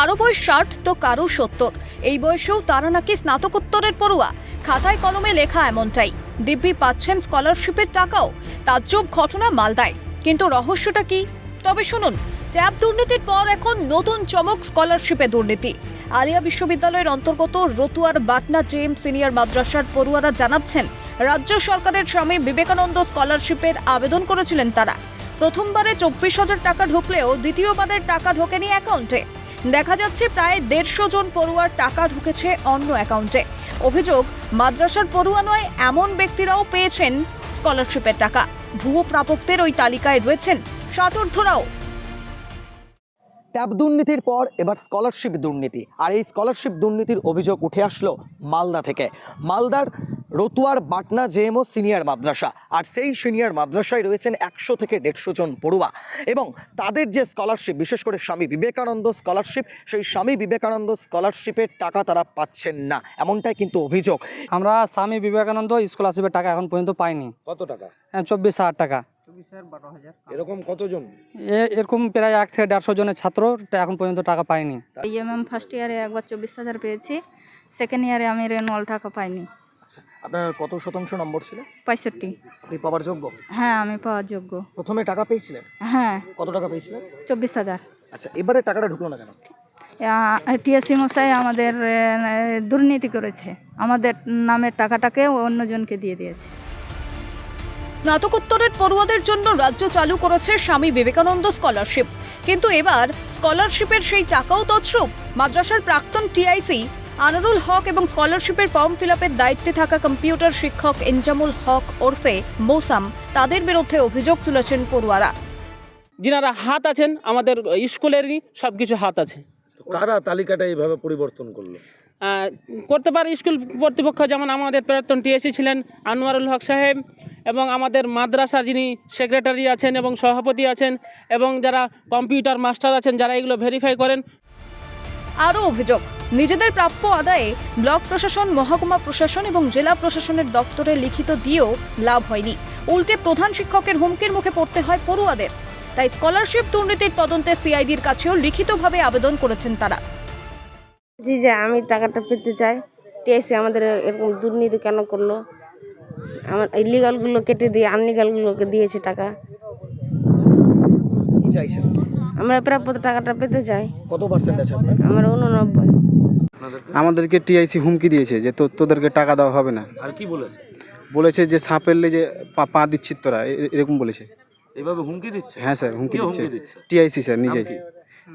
কারো বয়স 60 তো কারো 70। এই বয়সেও তারা নাকি স্নাতকোত্তরের পড়ুয়া। খাতায় কলমে লেখা এমনটাই। দিব্যি পাচ্ছেন স্কলারশিপের টাকাও। তাজ্জব ঘটনা মালদায়। কিন্তু রহস্যটা কি? তবে শুনুন, ট্যাব দুর্নীতির পর এখন নতুন চমক স্কলারশিপে দুর্নীতি। আলিয়া বিশ্ববিদ্যালয়ের অন্তর্গত রতুয়ার বাটনা জেএম সিনিয়র মাদ্রাসার পড়ুয়ারা জানাচ্ছেন, রাজ্য সরকারের স্বামী বিবেকানন্দ স্কলারশিপের আবেদন করেছিলেন তারা। প্রথমবারে 24,000 টাকা ঢুকলেও দ্বিতীয়বারের টাকা ঢোকেনি অ্যাকাউন্টে। দেখা যাচ্ছে প্রায় 150 জন পড়ুয়ার টাকা ঢুকেছে অন্য অ্যাকাউন্টে। অভিযোগ, মাদ্রাসার পড়ুয়া নয় এমন ব্যক্তিরাও পেয়েছেন স্কলারশিপের টাকা। ভুয়ো প্রাপকদের ওই তালিকায় রয়েছেন ষাটোর্ধ্বরাও। ট্যাব দুর্নীতির পর এবার স্কলারশিপ দুর্নীতি, আর এই স্কলারশিপ দুর্নীতির অভিযোগ উঠে আসলো মালদা থেকে। মালদার রতুয়ার বাটনা জেএমও সিনিয়র মাদ্রাসা, আর সেই সিনিয়র মাদ্রাসায় রয়েছেন 100 থেকে 150 জন পড়ুয়া, এবং তাদের যে স্কলারশিপ, বিশেষ করে স্বামী বিবেকানন্দ স্কলারশিপ, সেই স্বামী বিবেকানন্দ স্কলারশিপের টাকা তারা পাচ্ছেন না, এমনটাই কিন্তু অভিযোগ। আমরা স্বামী বিবেকানন্দ স্কলারশিপের টাকা এখন পর্যন্ত পাইনি। কত টাকা? 24,000 টাকা। এরকম কতজন? এরকম প্রায় 1 থেকে 150 জনের ছাত্র এখন পর্যন্ত টাকা পায়নি। ইএমএম ফার্স্ট ইয়ারে একবার 24,000 পেয়েছি, সেকেন্ড ইয়ারে আমি রেনুয়াল টাকা পাইনি। আপনার কত শতাংশ নম্বর ছিল? 65। আপনি পাওয়ার যোগ্য? হ্যাঁ, আমি পাওয়ার যোগ্য। প্রথমে টাকা পেয়েছিলেন? হ্যাঁ। কত টাকা পেয়েছিলেন? 24,000। আচ্ছা, এবারে টাকাটা ঢুকলো না কেন? টিএসসি মশাই আমাদের দুর্নীতি করেছে, আমাদের নামের টাকাটাকে অন্যজনকে দিয়ে দিয়েছে। স্নাতকোত্তরের পড়ুয়াদের জন্য রাজ্য চালু করেছে স্বামী বিবেকানন্দ স্কলারশিপ। কিন্তু এবার স্কলারশিপের সেই টাকাও তছরূপ। মাদ্রাসার প্রাক্তন টিআইসি আনারুল হক এবং স্কলারশিপের ফর্ম ফিলআপের দায়িত্বে থাকা কম্পিউটার শিক্ষক এনজামুল হক ওরফে মৌসাম, তাদের বিরুদ্ধে অভিযোগ তুলেছেন পড়ুয়ারা। যিনারা হাত আছেন আমাদের স্কুলেরই সব কিছু হাত আছে। কারা তালিকাটা এইভাবে পরিবর্তন করলো? করতে পারে স্কুল কর্তৃপক্ষ, যেমন আমাদের প্রাক্তন টিএসসি ছিলেন আনোয়ারুল হক সাহেব, এবং আমাদের মাদ্রাসার যিনি সেক্রেটারি আছেন এবং সভাপতি আছেন, এবং যারা কম্পিউটার মাস্টার আছেন, যারা এগুলো ভেরিফাই করেন। আরও অভিযোগ, নিজেদের প্রাপ্য আদায়ে ব্লক প্রশাসন, মহকুমা প্রশাসন এবং জেলা প্রশাসনের দপ্তরে লিখিত দিয়েও লাভ হয়নি। উল্টে প্রধান শিক্ষকের হুমকির মুখে পড়তে হয় পড়ুয়াদের। তাই স্কলারশিপ দুর্নীতির তদন্তে সিআইডির কাছেও লিখিতভাবে আবেদন করেছেন তারা। জি, যে আমি টাকাটা পেতে চাই। টিএসসি আমাদের এরকম দুর্নীতি কেন করলো? আমার ইলিগালগুলো কেটে দিয়ে আনলিগালগুলোকে দিয়েছে টাকা। কি চাইছেন? আমরা প্রাপ্য টাকাটা পেতে চাই। কত পার্সেন্ট আছে আপনার? আমার 89। আমাদেরকে টিআইসি হুমকি দিয়েছে যে তোদেরকে টাকা দেওয়া হবে না। আর কি বলেছে? বলেছে যে সাপেরলে যে পা দিচ্ছিস তোরা, এরকম বলেছে। এইভাবে হুমকি দিচ্ছে? হ্যাঁ স্যার, হুমকি কে দিচ্ছে। হুমকি দিচ্ছে? টিআইসি স্যার নিজেই,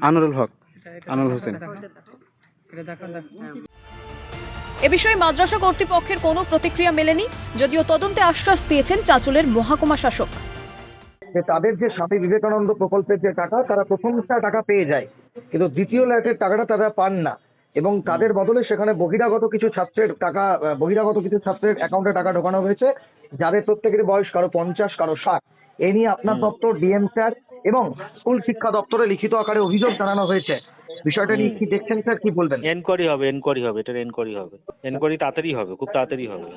আনোয়ারুল হক, আনোয়ার হোসেন। এ বিষয়ে মাদ্রাসা কর্তৃপক্ষের কোনো প্রতিক্রিয়া মেলেনি, যদিও তদন্তে আশ্বাস দিয়েছেন চাঁচলের মহকুমা শাসক। তাদের যে স্বামী বিবেকানন্দ প্রকল্পের যে টাকা, তারা প্রথমটা টাকা পেয়ে যায়, কিন্তু দ্বিতীয় ল্যাটের টাকাটা তারা পান না, এবং তাদের বদলে সেখানে বহিরাগত কিছু ছাত্রের অ্যাকাউন্টে টাকা ঢোকানো হয়েছে, যাদের প্রত্যেকের বয়স কারো 50, কারো 60। এই নিয়ে আপনার দপ্তর, ডিএম স্যার এবং স্কুল শিক্ষা দপ্তরে লিখিত আকারে অভিযোগ জানানো হয়েছে। বিষয়টা নিয়ে কি দেখছেন স্যার, কি বলবেন? এনকোয়ারি হবে, এটার এনকোয়ারি তাড়াতাড়ি হবে, খুব তাড়াতাড়ি হবে।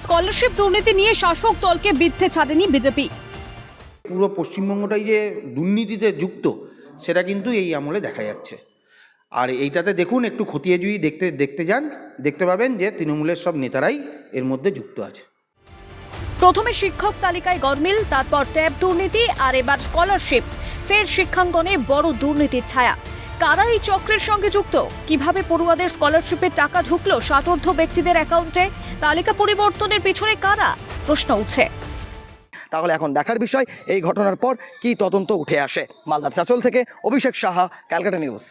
স্কলারশিপ দুর্নীতি নিয়ে শাসক দলকে বিদ্ধে ছাড়েনি বিজেপি। পুরো পশ্চিমবঙ্গটাই যে দুর্নীতিতে যুক্ত, সেটা কিন্তু এই আমলে দেখা যাচ্ছে। আর এইটাতে দেখুন, একটু খতিয়ে যদি দেখতে যান, দেখতে পাবেন যে তৃণমূলের সব নেতারাই এর মধ্যে যুক্ত আছে। প্রথমে শিক্ষক তালিকায় গরমিল, তারপর ট্যাব দুর্নীতি, আর এবার স্কলারশিপ। ফের শিক্ষাঙ্গনে বড় দুর্নীতির ছায়া। কারা এই চক্রের সঙ্গে যুক্ত? কিভাবে পড়ুয়াদের স্কলারশিপের টাকা ঢুকলো ষাটোর্ধ্ব ব্যক্তিদের অ্যাকাউন্টে? তালিকা পরিবর্তনের পিছনে কারা? প্রশ্ন উঠছে। তাহলে এখন দেখার বিষয়, এই ঘটনার পর কি তদন্ত উঠে আসে। মালদার চাঁচল থেকে অভিষেক সাহা, ক্যালকাটা নিউজ।